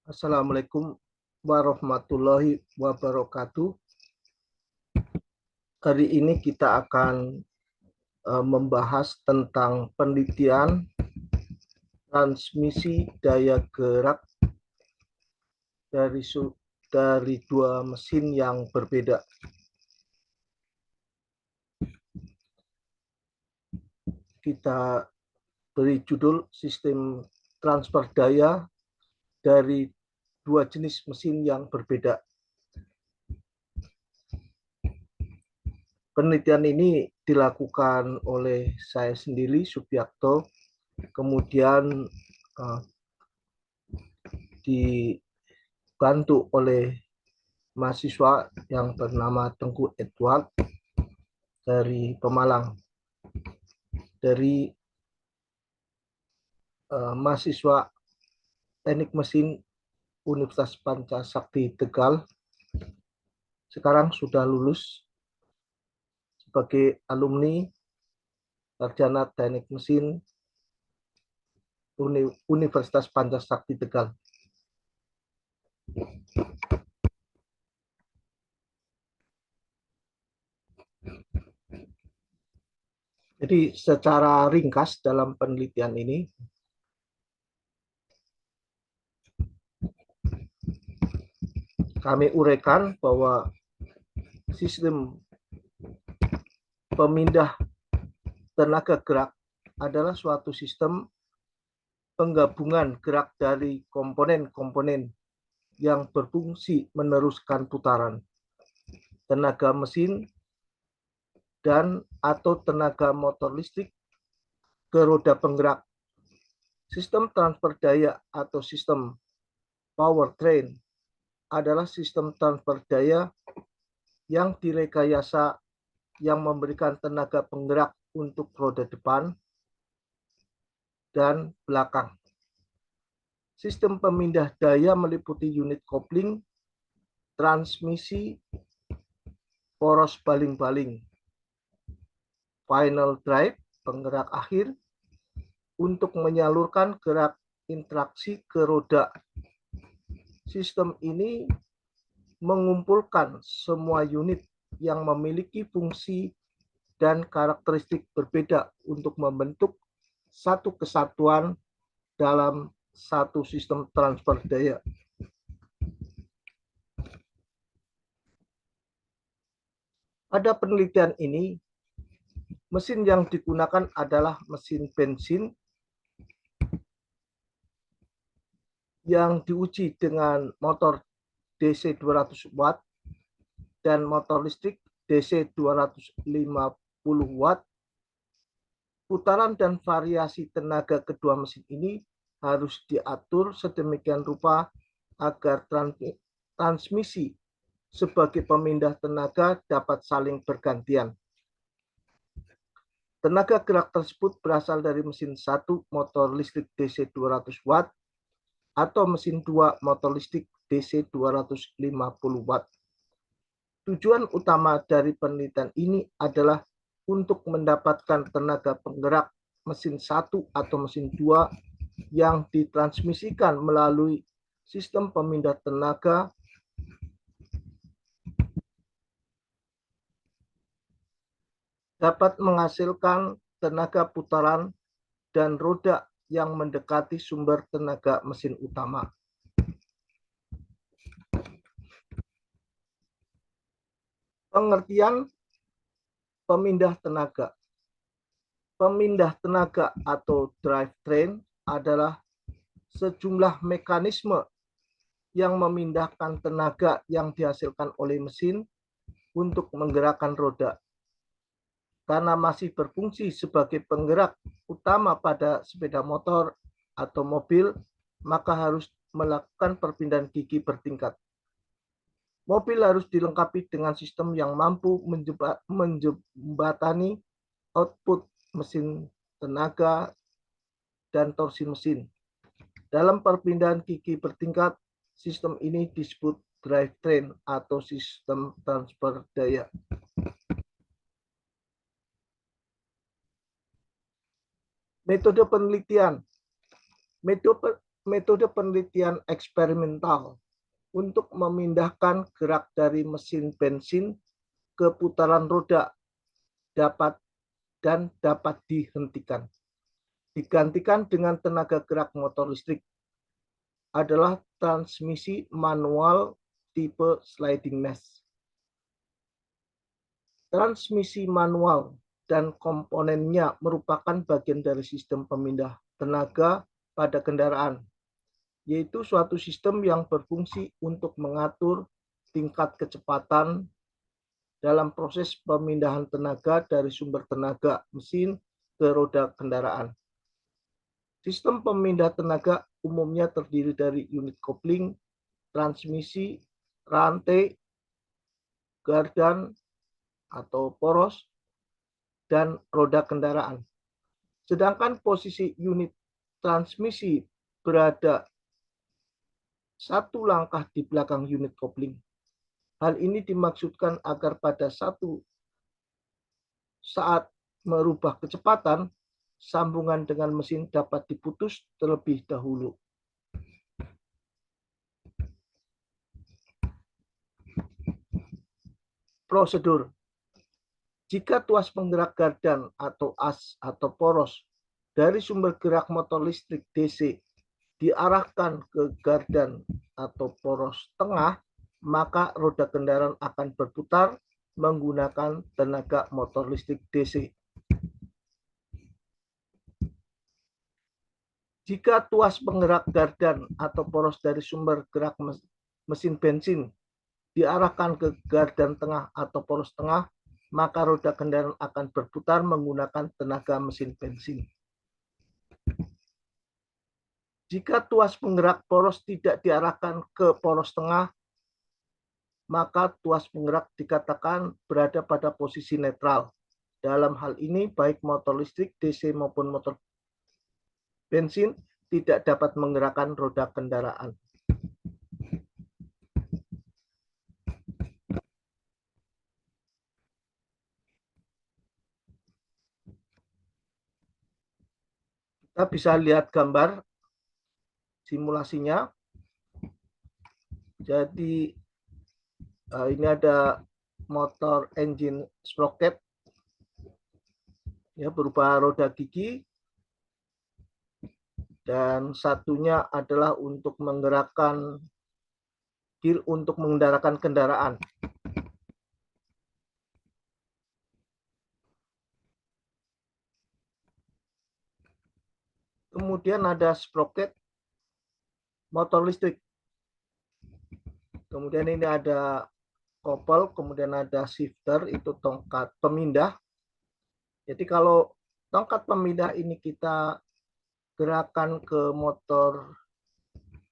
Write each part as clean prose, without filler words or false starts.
Assalamualaikum warahmatullahi wabarakatuh. Kali ini kita akan membahas tentang penelitian transmisi daya gerak dari dua mesin yang berbeda. Kita beri judul sistem transfer daya dari dua jenis mesin yang berbeda. Penelitian ini dilakukan oleh saya sendiri, Subiakto, kemudian dibantu oleh mahasiswa yang bernama Tengku Edward dari Pemalang, dari mahasiswa Teknik Mesin Universitas Pancasakti Tegal. Sekarang sudah lulus sebagai alumni sarjana Teknik Mesin Universitas Pancasakti Tegal. Jadi secara ringkas dalam penelitian ini, kami uraikan bahwa sistem pemindah tenaga gerak adalah suatu sistem penggabungan gerak dari komponen-komponen yang berfungsi meneruskan putaran tenaga mesin dan atau tenaga motor listrik ke roda penggerak. Sistem transfer daya atau sistem powertrain adalah sistem transfer daya yang direkayasa yang memberikan tenaga penggerak untuk roda depan dan belakang. Sistem pemindah daya meliputi unit kopling, transmisi, poros baling-baling, final drive, penggerak akhir, untuk menyalurkan gerak interaksi ke roda. Sistem ini mengumpulkan semua unit yang memiliki fungsi dan karakteristik berbeda untuk membentuk satu kesatuan dalam satu sistem transfer daya. Pada penelitian ini, mesin yang digunakan adalah mesin bensin yang diuji dengan motor DC 200 watt dan motor listrik DC 250 watt. Putaran dan variasi tenaga kedua mesin ini harus diatur sedemikian rupa agar transmisi sebagai pemindah tenaga dapat saling bergantian. Tenaga gerak tersebut berasal dari mesin 1 motor listrik DC 200 watt atau mesin 2 motor listrik DC 250 watt. Tujuan utama dari penelitian ini adalah untuk mendapatkan tenaga penggerak mesin 1 atau mesin 2 yang ditransmisikan melalui sistem pemindah tenaga dapat menghasilkan tenaga putaran dan roda yang mendekati sumber tenaga mesin utama. Pengertian pemindah tenaga. Pemindah tenaga atau drivetrain adalah sejumlah mekanisme yang memindahkan tenaga yang dihasilkan oleh mesin untuk menggerakkan roda. Karena masih berfungsi sebagai penggerak utama pada sepeda motor atau mobil, maka harus melakukan perpindahan gigi bertingkat. Mobil harus dilengkapi dengan sistem yang mampu menjembatani output mesin tenaga dan torsi mesin. Dalam perpindahan gigi bertingkat, sistem ini disebut drivetrain atau sistem transfer daya. Metode penelitian. metode penelitian eksperimental untuk memindahkan gerak dari mesin bensin ke putaran roda dapat dihentikan. Digantikan dengan tenaga gerak motor listrik adalah transmisi manual tipe sliding mesh. Transmisi manual dan komponennya merupakan bagian dari sistem pemindah tenaga pada kendaraan, yaitu suatu sistem yang berfungsi untuk mengatur tingkat kecepatan dalam proses pemindahan tenaga dari sumber tenaga mesin ke roda kendaraan. Sistem pemindah tenaga umumnya terdiri dari unit kopling, transmisi, rantai, gardan atau poros, dan roda kendaraan. Sedangkan posisi unit transmisi berada satu langkah di belakang unit kopling. Hal ini dimaksudkan agar pada satu saat merubah kecepatan, sambungan dengan mesin dapat diputus terlebih dahulu. Prosedur. Jika tuas penggerak gardan atau as atau poros dari sumber gerak motor listrik DC diarahkan ke gardan atau poros tengah, maka roda kendaraan akan berputar menggunakan tenaga motor listrik DC. Jika tuas penggerak gardan atau poros dari sumber gerak mesin bensin diarahkan ke gardan tengah atau poros tengah, maka roda kendaraan akan berputar menggunakan tenaga mesin bensin. Jika tuas penggerak poros tidak diarahkan ke poros tengah, maka tuas penggerak dikatakan berada pada posisi netral. Dalam hal ini, baik motor listrik DC maupun motor bensin tidak dapat menggerakkan roda kendaraan. Kita bisa lihat gambar simulasinya. Jadi ini ada motor engine sprocket ya, berupa roda gigi, dan satunya adalah untuk menggerakkan gear untuk mengendarakan kendaraan. Kemudian ada sprocket motor listrik. Kemudian ini ada kopel, kemudian ada shifter, itu tongkat pemindah. Jadi kalau tongkat pemindah ini kita gerakan ke motor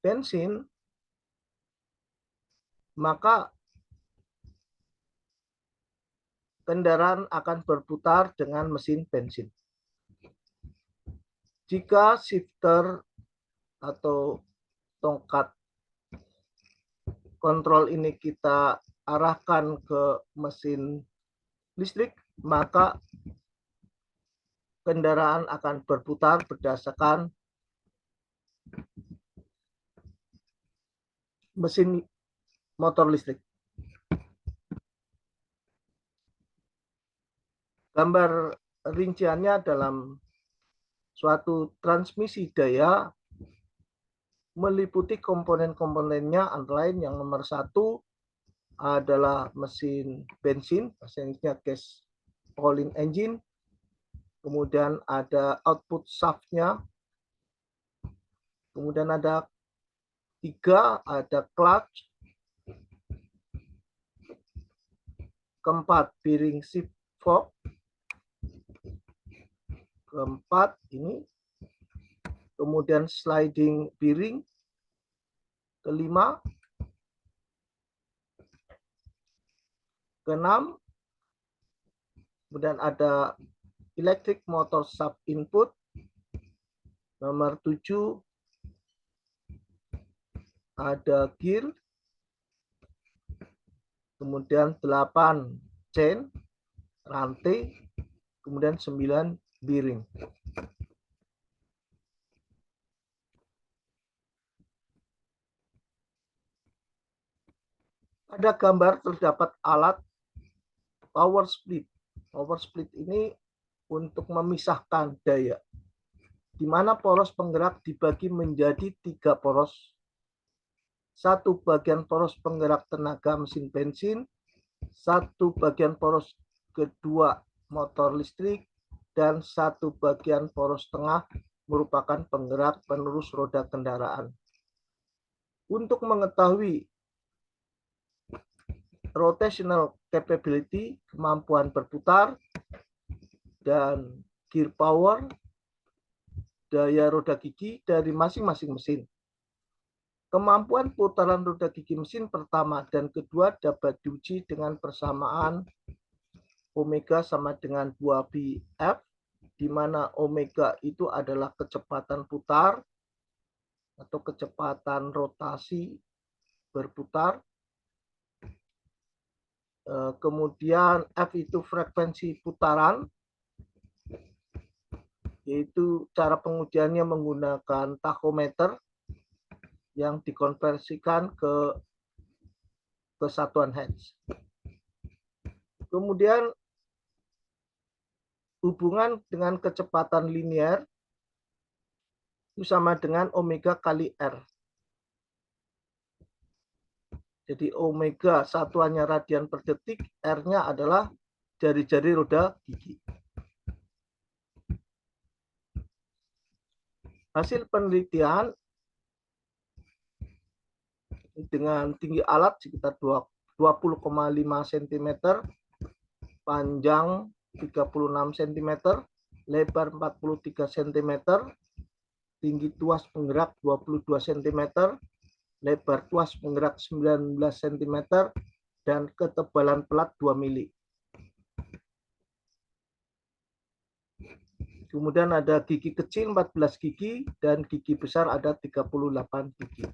bensin, maka kendaraan akan berputar dengan mesin bensin. Jika shifter atau tongkat kontrol ini kita arahkan ke mesin listrik, maka kendaraan akan berputar berdasarkan mesin motor listrik. Gambar rinciannya dalam suatu transmisi daya meliputi komponen-komponennya, antara lain yang nomor 1 adalah mesin bensin, mesinnya gas Pauling engine, kemudian ada output shaft-nya, kemudian ada 3, ada clutch, keempat bearing shift fork, keempat ini, kemudian sliding bearing, kelima, keenam, kemudian ada electric motor shaft input, nomor 7 ada gear, kemudian 8 chain, rantai, kemudian 9 bearing. Pada gambar terdapat alat power split. Power split ini untuk memisahkan daya, di mana poros penggerak dibagi menjadi 3 poros. Satu bagian poros penggerak tenaga mesin bensin, satu bagian poros kedua motor listrik, dan satu bagian poros tengah merupakan penggerak penerus roda kendaraan. Untuk mengetahui rotational capability, kemampuan berputar, dan gear power, daya roda gigi dari masing-masing mesin. Kemampuan putaran roda gigi mesin pertama dan kedua dapat diuji dengan persamaan omega sama dengan 2πf, di mana omega itu adalah kecepatan putar atau kecepatan rotasi berputar. Kemudian F itu frekuensi putaran, yaitu cara pengujiannya menggunakan tachometer yang dikonversikan ke satuan Hertz. Kemudian hubungan dengan kecepatan linear itu sama dengan omega kali R. Jadi omega satuannya radian per detik, R-nya adalah jari-jari roda gigi. Hasil penelitian dengan tinggi alat sekitar 20,5 cm, panjang 36 cm, lebar 43 cm, tinggi tuas penggerak 22 cm, lebar tuas penggerak 19 cm, dan ketebalan pelat 2 mili. Kemudian ada gigi kecil 14 gigi dan gigi besar ada 38 gigi.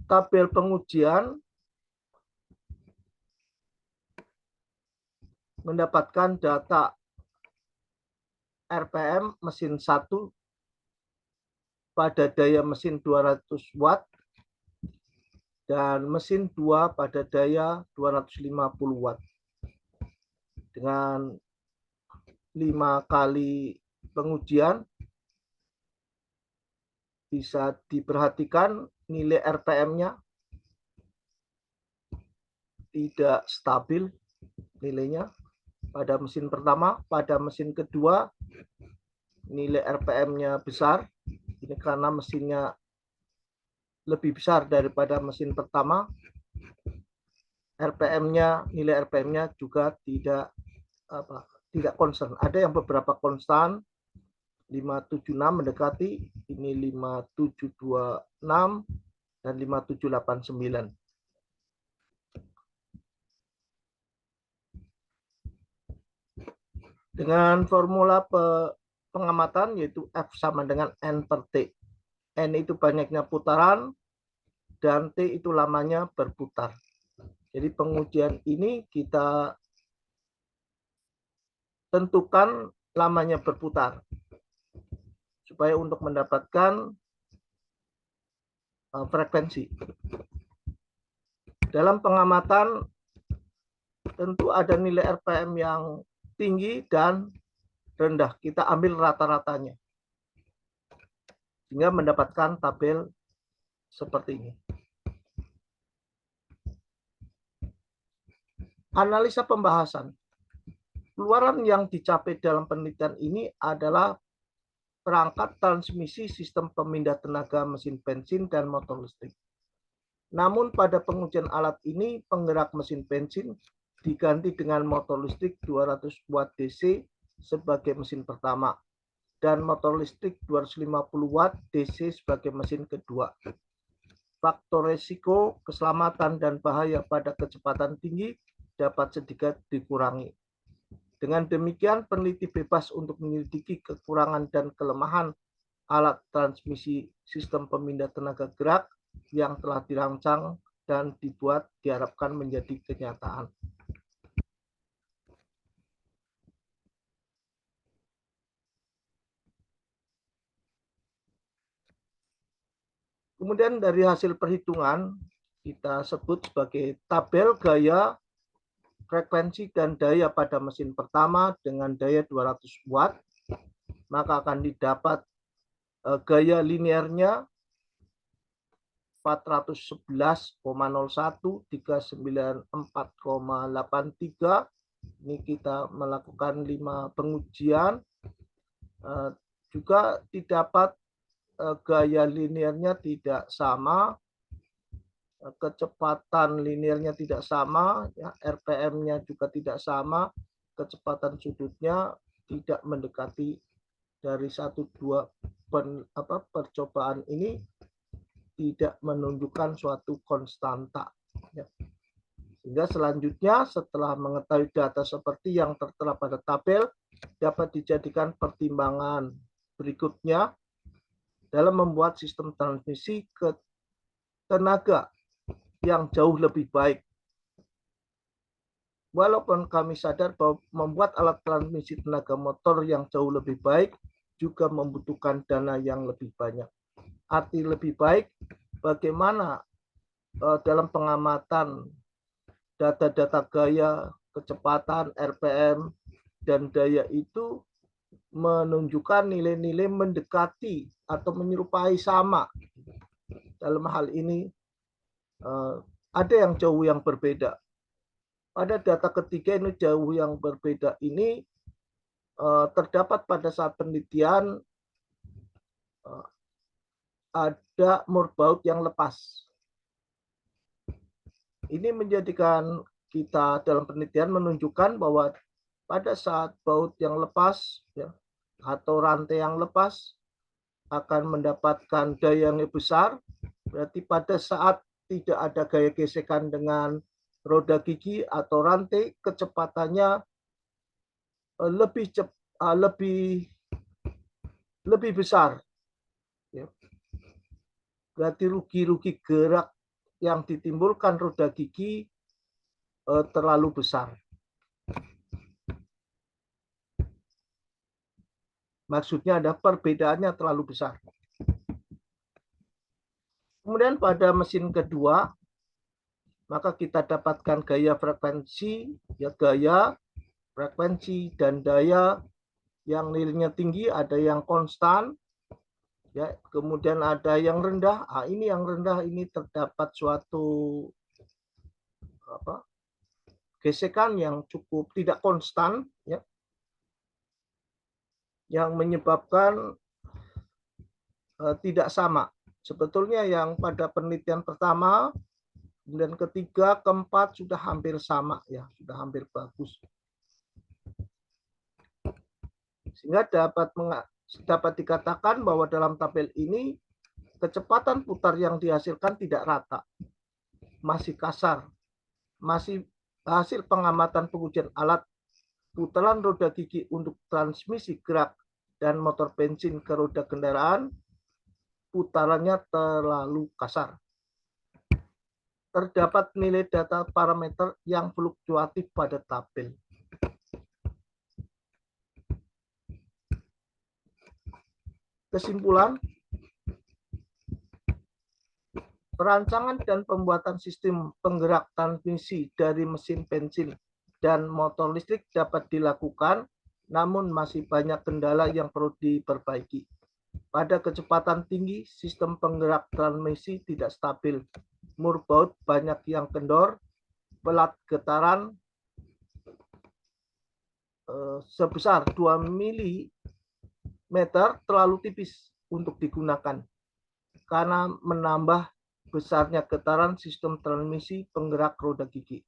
Tabel pengujian mendapatkan data RPM mesin 1 pada daya mesin 200 watt dan mesin 2 pada daya 250 watt. Dengan 5 kali pengujian bisa diperhatikan nilai RPM-nya tidak stabil nilainya pada mesin pertama. Pada mesin kedua nilai RPM-nya besar, ini karena mesinnya lebih besar daripada mesin pertama. Nilai RPM-nya juga tidak konstan. Ada yang beberapa konstan, 576 mendekati, ini 5726 dan 5789. Dengan formula pengamatan yaitu F sama dengan N per T. N itu banyaknya putaran dan T itu lamanya berputar. Jadi pengujian ini kita tentukan lamanya berputar supaya untuk mendapatkan frekuensi. Dalam pengamatan tentu ada nilai RPM yang tinggi dan rendah. Kita ambil rata-ratanya sehingga mendapatkan tabel seperti ini. Analisa pembahasan. Keluaran yang dicapai dalam penelitian ini adalah perangkat transmisi sistem pemindah tenaga mesin bensin dan motor listrik. Namun pada pengujian alat ini penggerak mesin bensin diganti dengan motor listrik 200 watt DC sebagai mesin pertama dan motor listrik 250 watt DC sebagai mesin kedua. Faktor resiko, keselamatan, dan bahaya pada kecepatan tinggi dapat sedikit dikurangi. Dengan demikian, peneliti bebas untuk menyelidiki kekurangan dan kelemahan alat transmisi sistem pemindah tenaga gerak yang telah dirancang dan dibuat diharapkan menjadi kenyataan. Kemudian dari hasil perhitungan kita sebut sebagai tabel gaya, frekuensi, dan daya pada mesin pertama dengan daya 200 watt, maka akan didapat gaya linearnya 411,01, 394,83. Ini kita melakukan 5 pengujian. Juga didapat gaya linearnya tidak sama, kecepatan linearnya tidak sama, ya, RPM-nya juga tidak sama, kecepatan sudutnya tidak mendekati dari 1-2 percobaan ini tidak menunjukkan suatu konstanta. Ya. Sehingga selanjutnya setelah mengetahui data seperti yang tertera pada tabel, dapat dijadikan pertimbangan berikutnya dalam membuat sistem transmisi ke tenaga yang jauh lebih baik. Walaupun kami sadar bahwa membuat alat transmisi tenaga motor yang jauh lebih baik juga membutuhkan dana yang lebih banyak. Arti lebih baik, bagaimana dalam pengamatan data-data gaya, kecepatan, RPM, dan daya itu menunjukkan nilai-nilai mendekati atau menyerupai sama. Dalam hal ini ada yang jauh yang berbeda. Pada data ketiga ini jauh yang berbeda ini terdapat pada saat penelitian ada mur baut yang lepas. Ini menjadikan kita dalam penelitian menunjukkan bahwa pada saat baut yang lepas, ya, atau rantai yang lepas akan mendapatkan daya yang lebih besar. Berarti pada saat tidak ada gaya gesekan dengan roda gigi atau rantai, kecepatannya lebih besar. Ya. Berarti rugi-rugi gerak yang ditimbulkan roda gigi terlalu besar. Maksudnya ada perbedaannya terlalu besar. Kemudian pada mesin kedua, maka kita dapatkan gaya frekuensi, ya, gaya, frekuensi, dan daya yang nilainya tinggi, ada yang konstan, ya, kemudian ada yang rendah. Ini yang rendah ini terdapat suatu gesekan yang cukup tidak konstan, ya, yang menyebabkan tidak sama. Sebetulnya yang pada penelitian pertama, kemudian ketiga, keempat sudah hampir sama, ya, sudah hampir bagus. Sehingga dapat dikatakan bahwa dalam tabel ini kecepatan putar yang dihasilkan tidak rata, masih kasar, masih hasil pengamatan pengujian alat putaran roda gigi untuk transmisi gerak dan motor bensin ke roda kendaraan, putarannya terlalu kasar. Terdapat nilai data parameter yang fluktuatif pada tabel. Kesimpulan, perancangan dan pembuatan sistem penggerak transmisi dari mesin bensin dan motor listrik dapat dilakukan, namun masih banyak kendala yang perlu diperbaiki. Pada kecepatan tinggi, sistem penggerak transmisi tidak stabil. Mur baut banyak yang kendor, pelat getaran sebesar 2 mm terlalu tipis untuk digunakan karena menambah besarnya getaran sistem transmisi penggerak roda gigi.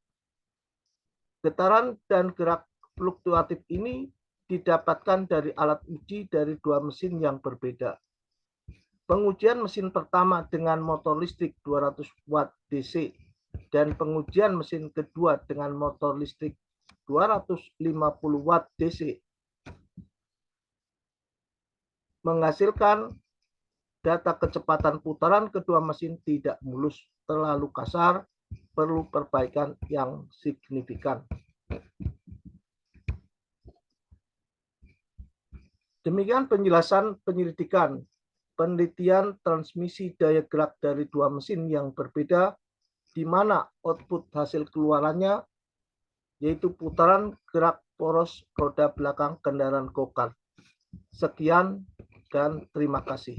Getaran dan gerak fluktuatif ini didapatkan dari alat uji dari dua mesin yang berbeda. Pengujian mesin pertama dengan motor listrik 200 watt DC dan pengujian mesin kedua dengan motor listrik 250 watt DC menghasilkan data kecepatan putaran kedua mesin tidak mulus, terlalu kasar, perlu perbaikan yang signifikan. Demikian penjelasan penyelidikan penelitian transmisi daya gerak dari dua mesin yang berbeda, di mana output hasil keluarannya yaitu putaran gerak poros roda belakang kendaraan go-kart. Sekian dan terima kasih.